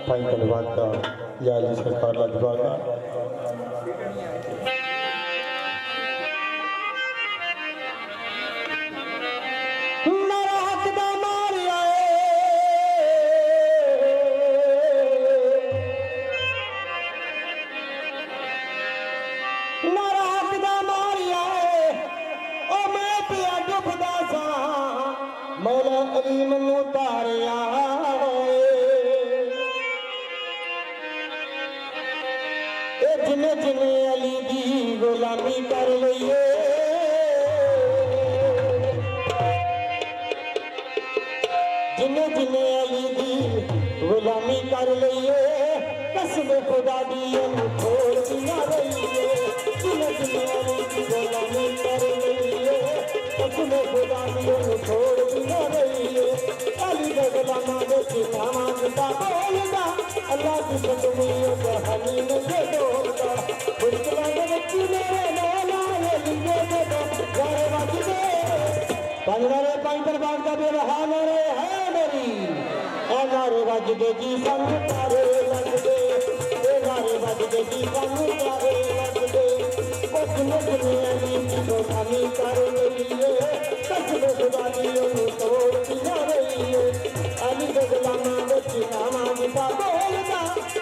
भाई धन्यवाद का या जी सरकार लगवागा मौला अली मनु तारिया जिन्ने जिन्ने अली दी गुलामी कर लईए जिन्ने जिन्ने अली दी गुलामी कर लईए कसम खुदा दी छोड़ ना रहीए जिन्ने जिन्ने अली दी गुलामी कर लईए कसम खुदा दी छोड़ ना रहीए अली दे गुलामा दे चिन्हा मांगता बोलदा अल्लाह की कसमी जहानी में डोलदा मुश्किलां दे विच मेरे मौला अली दे गारे वजदे पंजरे पंज दरबार दा बेरहा मेरे है मेरी ए नारे वजदे जी संग तारे लगदे ए नारे वजदे जी संग तारे लगदे जिन्ने जिन्ने अली दी गुलामी कर लईए कसम खुदा दी ओनू तोड़ ना रहीए अली दे गुलामां दे चिन्हा मांगदा बोलदा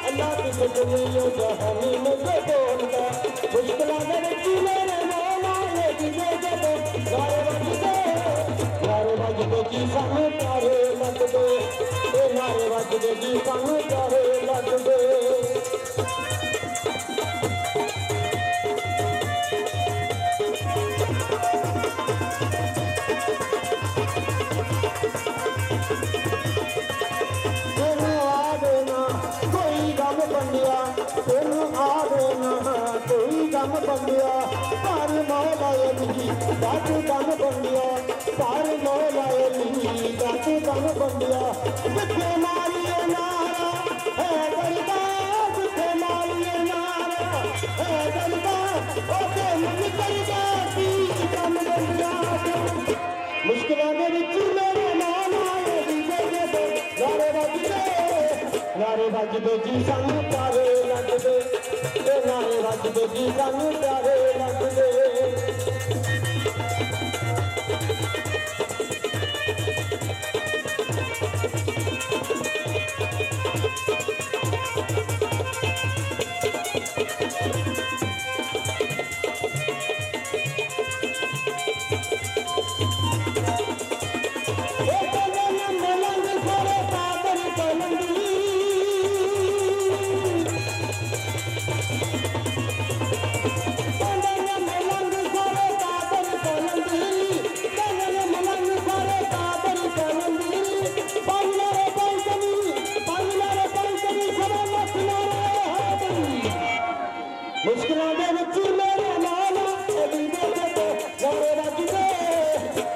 अल्लाह की कसमी जहानी में डोलदा मुश्किलां दे विच मेरे मौला अली दे गारे वजदे जी संग तारे लगदे ए नारे वजदे जी संग तारे लगदे बंदिया पर मौला अली दातू दम बंदिया पर मौला अली दातू दम बंदिया जिथे मारिए नारा है दलदा जिथे मारिए नारा है दलदा ओके मन करदा की दम बंदिया मुश्किलां दे विच मेरे मौला अली दे नारे वजदे जी संग तारे लगदे नारे वजदे जी संग तारे लगदे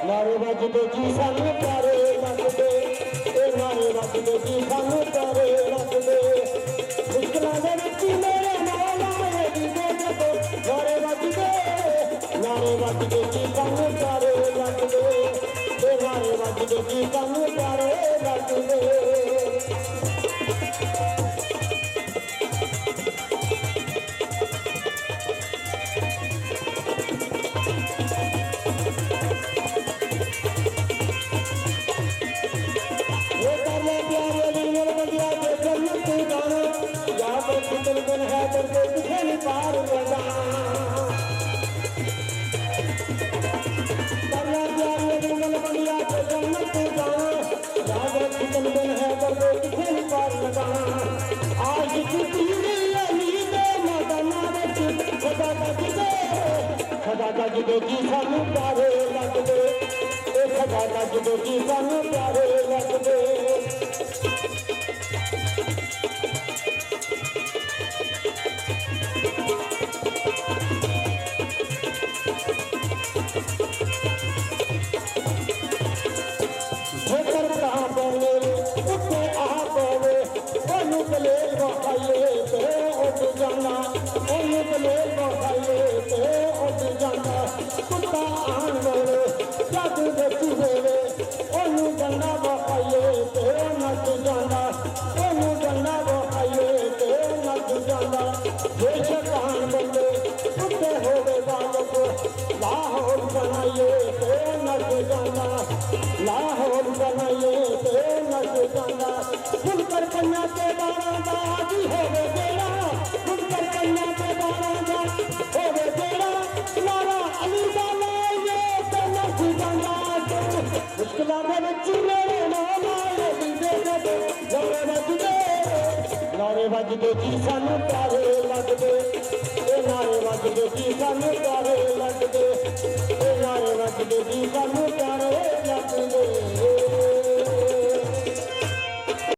नारे वजदे जी संग तारे लगदे नारे वजदे जी संग तारे लगदे मुश्किलां दे विच मेरे मौला अली दे नारे वजदे जी संग तारे लगदे नारे वजदे जी संग तारे लगदे पार लगा बनिया के जन्नत जाना याद रख दिन है दर्दे किथे नहीं पार लगा आज की अली दे मैदाना विच खदा गजदे जी सानू प्यारे लगदे ए खदा गजदे जी सानू प्यारे लगदे जन्ना बखाइए ते नच जाना ओनू जन्ना ਲਾਹੌਰ ਬਣਾਈਏ ਤੇ ਨੱਚ ਜਾਂਦਾ ਫੁਲਕਰ ਕੰਨਾਂ ਤੇ ਬਾਣਾ ਦਾ ਜੀ ਹੋਵੇ ਜਿਹੜਾ ਫੁਲਕਰ ਕੰਨਾਂ ਤੇ ਬਾਣਾ ਦਾ ਹੋਵੇ ਜਿਹੜਾ ਨਾਰਾ ਅਲੀ ਦਾ ਲਾਈਏ ਤੇ ਨੱਚ ਜਾਂਦਾ ਤੂੰ ਮੁਸ਼ਕਿਲਾਂ ਦੇ ਵਿੱਚ ਮੇਰੇ ਨਾਲ ਆਏ ਦੀ ਦੇ ਜੋਰੇ ਵੱਜਦੇ ਨਾਰੇ ਵੱਜਦੇ ਜੀ ਸਾਨੂੰ ਪਿਆਰੇ ਲੱਗਦੇ ਇਹ ਨਾਰੇ ਵੱਜਦੇ ਜੀ ਸਾਨੂੰ ਪਿਆਰੇ ਲੱਗਦੇ ਇਹ ਨਾਰੇ ਵੱਜਦੇ ਜੀ ਸਾਨੂੰ ਪਿਆਰੇ